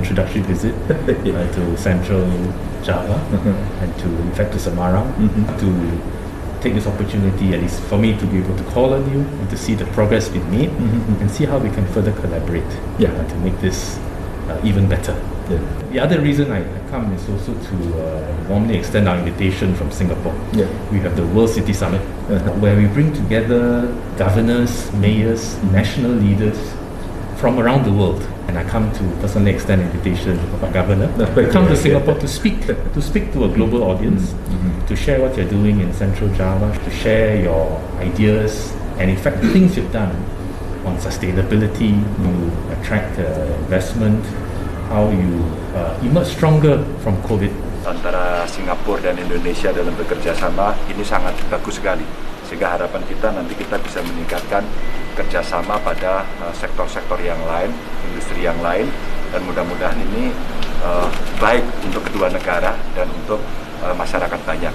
introductory visit to Central Java and in fact to Semarang to take this opportunity, at least for me, to be able to call on you and to see the progress being made and see how we can further collaborate to make this even better. Yeah. The other reason I come is also to warmly extend our invitation from Singapore. Yeah. We have the World City Summit where we bring together governors, mayors, national leaders from around the world. And I come to personally extend an invitation to our governor to come to Singapore to speak to a global audience, to share what you're doing in Central Java, to share your ideas and in fact the things you've done on sustainability, to attract investment, how you emerge stronger from COVID. Antara Singapura dan Indonesia dalam bekerja sama ini sangat bagus sekali. Sehingga harapan kita nanti kita bisa meningkatkan kerjasama pada sektor-sektor yang lain, industri yang lain, dan mudah-mudahan ini baik untuk kedua negara dan untuk masyarakat banyak.